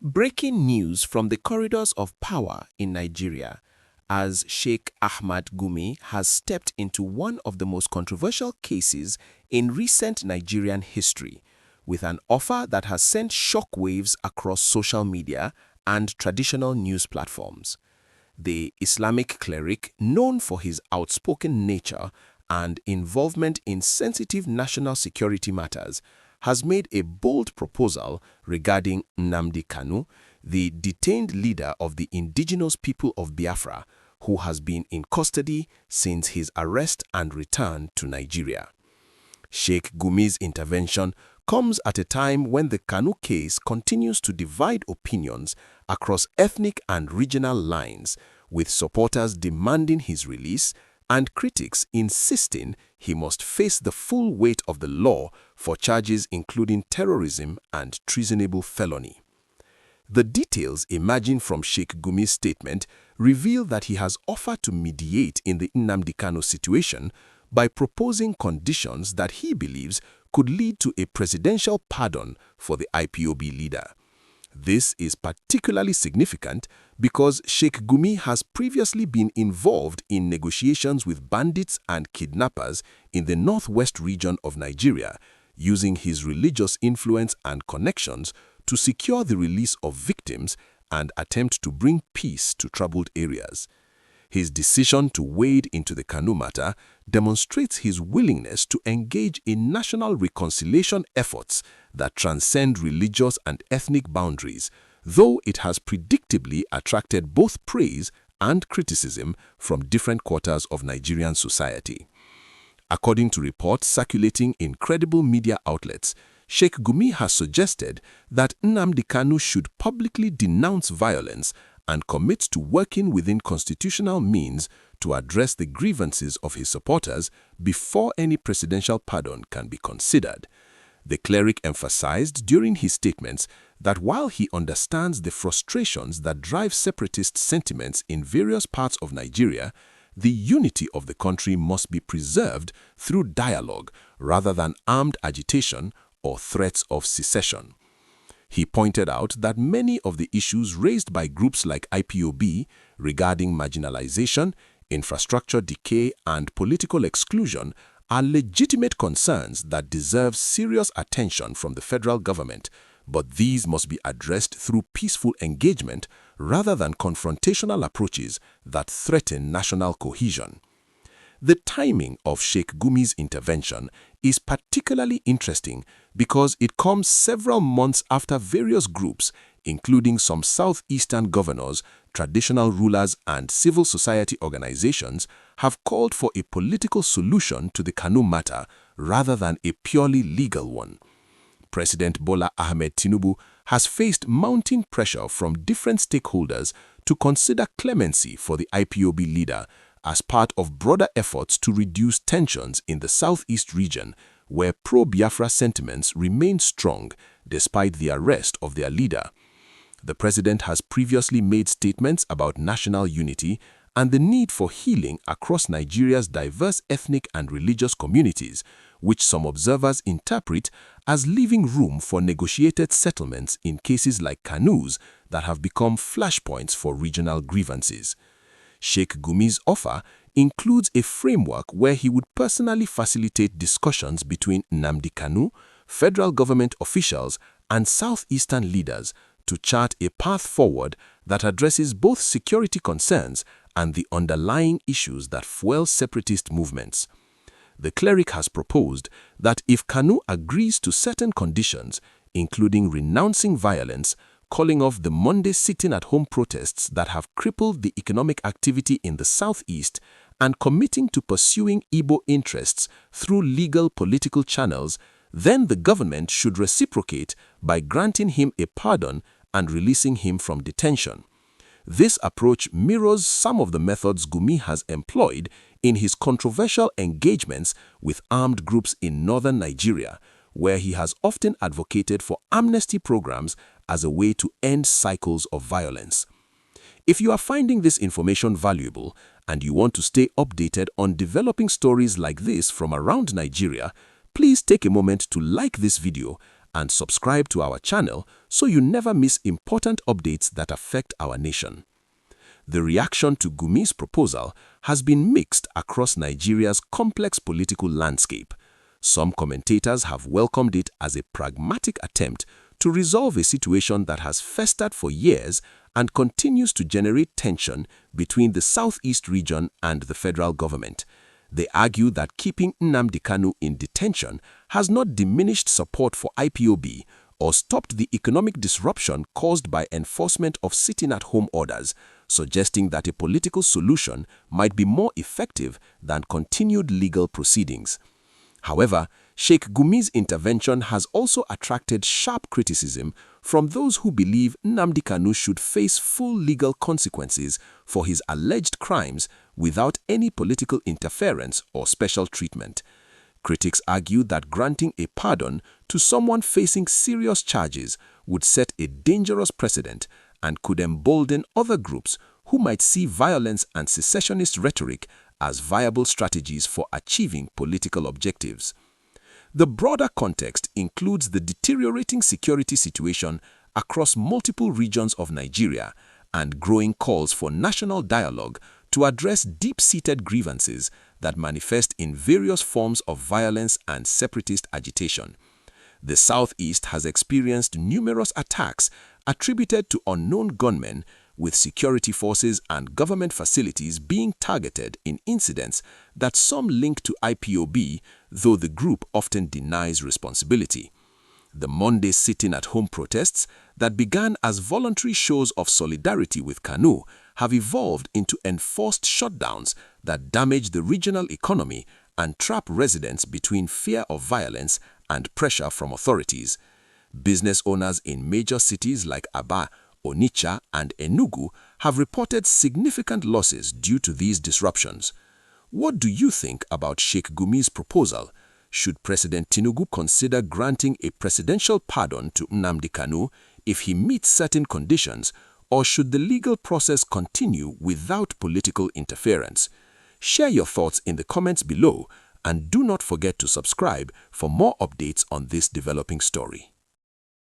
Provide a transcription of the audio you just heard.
Breaking news from the corridors of power in Nigeria as Sheikh Ahmad Gumi has stepped into one of the most controversial cases in recent Nigerian history, with an offer that has sent shockwaves across social media and traditional news platforms. The Islamic cleric, known for his outspoken nature and involvement in sensitive national security matters, has made a bold proposal regarding Nnamdi Kanu, the detained leader of the indigenous people of Biafra, who has been in custody since his arrest and return to Nigeria. Sheikh Gumi's intervention comes at a time when the Kanu case continues to divide opinions across ethnic and regional lines, with supporters demanding his release and critics insisting he must face the full weight of the law for charges including terrorism and treasonable felony. The details emerging from Sheikh Gumi's statement reveal that he has offered to mediate in the Nnamdi Kanu situation by proposing conditions that he believes could lead to a presidential pardon for the IPOB leader. This is particularly significant because Sheikh Gumi has previously been involved in negotiations with bandits and kidnappers in the northwest region of Nigeria, using his religious influence and connections to secure the release of victims and attempt to bring peace to troubled areas. His decision to wade into the Kanu matter demonstrates his willingness to engage in national reconciliation efforts that transcend religious and ethnic boundaries, though it has predictably attracted both praise and criticism from different quarters of Nigerian society. According to reports circulating in credible media outlets, Sheikh Gumi has suggested that Nnamdi Kanu should publicly denounce violence and commit to working within constitutional means to address the grievances of his supporters before any presidential pardon can be considered. The cleric emphasized during his statements that while he understands the frustrations that drive separatist sentiments in various parts of Nigeria, the unity of the country must be preserved through dialogue rather than armed agitation or threats of secession. He pointed out that many of the issues raised by groups like IPOB regarding marginalization, infrastructure decay, and political exclusion are legitimate concerns that deserve serious attention from the federal government, but these must be addressed through peaceful engagement rather than confrontational approaches that threaten national cohesion. The timing of Sheikh Gumi's intervention is particularly interesting because it comes several months after various groups, including some southeastern governors, traditional rulers, and civil society organizations, have called for a political solution to the Kanu matter rather than a purely legal one. President Bola Tinubu has faced mounting pressure from different stakeholders to consider clemency for the IPOB leader as part of broader efforts to reduce tensions in the southeast region, where pro-Biafra sentiments remain strong despite the arrest of their leader. The president has previously made statements about national unity and the need for healing across Nigeria's diverse ethnic and religious communities, which some observers interpret as leaving room for negotiated settlements in cases like Kanu's that have become flashpoints for regional grievances. Sheikh Gumi's offer includes a framework where he would personally facilitate discussions between Nnamdi Kanu, federal government officials, and southeastern leaders to chart a path forward that addresses both security concerns and the underlying issues that fuel separatist movements. The cleric has proposed that if Kanu agrees to certain conditions, including renouncing violence, calling off the Monday sitting-at-home protests that have crippled the economic activity in the southeast, and committing to pursuing Igbo interests through legal political channels, then the government should reciprocate by granting him a pardon and releasing him from detention. This approach mirrors some of the methods Gumi has employed in his controversial engagements with armed groups in northern Nigeria, where he has often advocated for amnesty programs as a way to end cycles of violence. If you are finding this information valuable and you want to stay updated on developing stories like this from around Nigeria, please take a moment to like this video and subscribe to our channel so you never miss important updates that affect our nation. The reaction to Gumi's proposal has been mixed across Nigeria's complex political landscape. Some commentators have welcomed it as a pragmatic attempt to resolve a situation that has festered for years and continues to generate tension between the southeast region and the federal government. They argue that keeping Nnamdi Kanu in detention has not diminished support for IPOB or stopped the economic disruption caused by enforcement of sitting-at-home orders, suggesting that a political solution might be more effective than continued legal proceedings. However, Sheikh Gumi's intervention has also attracted sharp criticism from those who believe Nnamdi Kanu should face full legal consequences for his alleged crimes without any political interference or special treatment. Critics argue that granting a pardon to someone facing serious charges would set a dangerous precedent and could embolden other groups who might see violence and secessionist rhetoric as viable strategies for achieving political objectives. The broader context includes the deteriorating security situation across multiple regions of Nigeria and growing calls for national dialogue to address deep-seated grievances that manifest in various forms of violence and separatist agitation. The Southeast has experienced numerous attacks attributed to unknown gunmen, with security forces and government facilities being targeted in incidents that some link to IPOB, though the group often denies responsibility. The Monday sitting-at-home protests that began as voluntary shows of solidarity with Kanu have evolved into enforced shutdowns that damage the regional economy and trap residents between fear of violence and pressure from authorities. Business owners in major cities like Aba, Onitsha, and Enugu have reported significant losses due to these disruptions. What do you think about Sheikh Gumi's proposal? Should President Tinubu consider granting a presidential pardon to Nnamdi Kanu if he meets certain conditions, or should the legal process continue without political interference? Share your thoughts in the comments below, and do not forget to subscribe for more updates on this developing story.